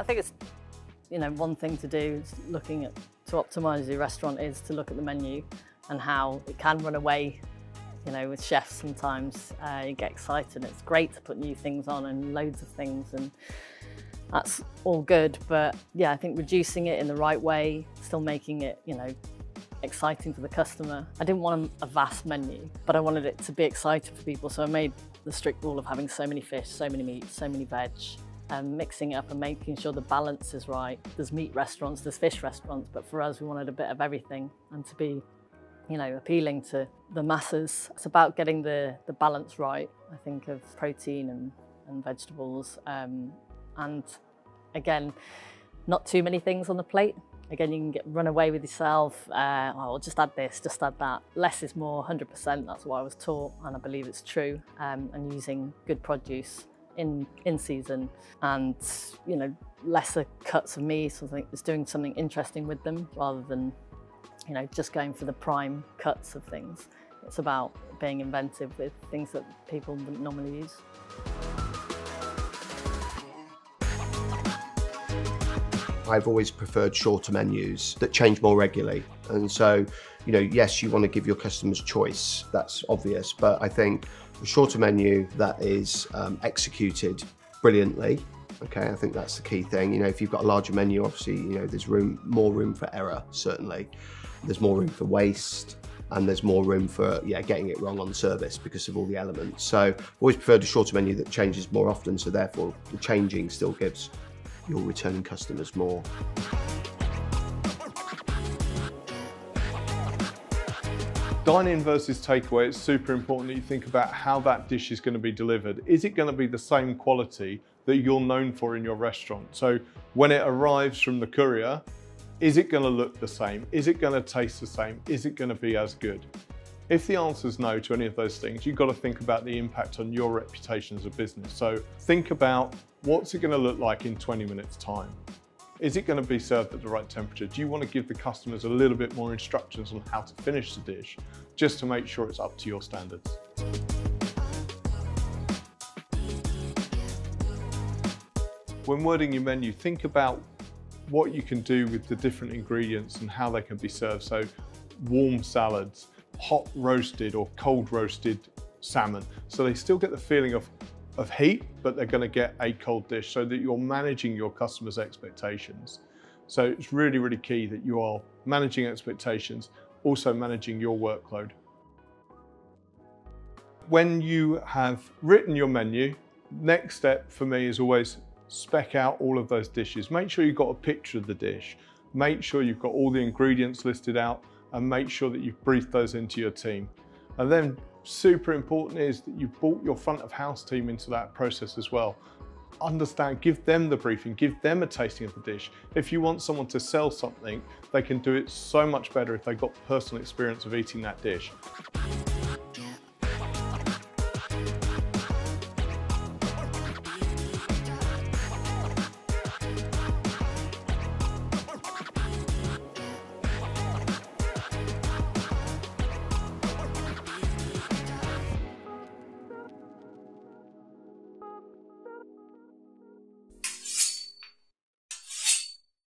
I think it's, one thing to do is to optimise your restaurant is to look at the menu and how it can run away. With chefs sometimes you get excited. It's great to put new things on and loads of things, and that's all good. But yeah, I think reducing it in the right way, still making it, exciting for the customer. I didn't want a vast menu, but I wanted it to be exciting for people. So I made the strict rule of having so many fish, so many meats, so many veg, and mixing it up and making sure the balance is right. There's meat restaurants, there's fish restaurants, but for us, we wanted a bit of everything and to be appealing to the masses. It's about getting the balance right, I think, of protein and vegetables. And again, not too many things on the plate. Again, you can run away with yourself. I'll just add this, just add that. Less is more, 100%. That's what I was taught, and I believe it's true. And using good produce in season, and lesser cuts of meat. So I think it's doing something interesting with them rather than just going for the prime cuts of things. It's about being inventive with things that people wouldn't normally use. I've always preferred shorter menus that change more regularly. And so, yes, you want to give your customers choice, that's obvious, but I think a shorter menu that is executed brilliantly, okay, I think that's the key thing. If you've got a larger menu, obviously, there's more room for error, certainly. There's more room for waste, and there's more room for, getting it wrong on service because of all the elements. So I've always preferred a shorter menu that changes more often, so therefore the changing still gives your returning customers more. Dine-in versus takeaway, it's super important that you think about how that dish is going to be delivered. Is it going to be the same quality that you're known for in your restaurant? So when it arrives from the courier, is it going to look the same? Is it going to taste the same? Is it going to be as good? If the answer is no to any of those things, you've got to think about the impact on your reputation as a business. So think about, what's it going to look like in 20 minutes time? Is it going to be served at the right temperature? Do you want to give the customers a little bit more instructions on how to finish the dish, just to make sure it's up to your standards? When wording your menu, think about what you can do with the different ingredients and how they can be served. So warm salads, hot roasted or cold roasted salmon. So they still get the feeling of heat, but they're going to get a cold dish, so that you're managing your customers' expectations. So it's really, really key that you are managing expectations, also managing your workload. When you have written your menu, next step for me is always spec out all of those dishes. Make sure you've got a picture of the dish. Make sure you've got all the ingredients listed out, and make sure that you've briefed those into your team. And then super important is that you've brought your front of house team into that process as well. Understand, give them the briefing, give them a tasting of the dish. If you want someone to sell something, they can do it so much better if they've got personal experience of eating that dish.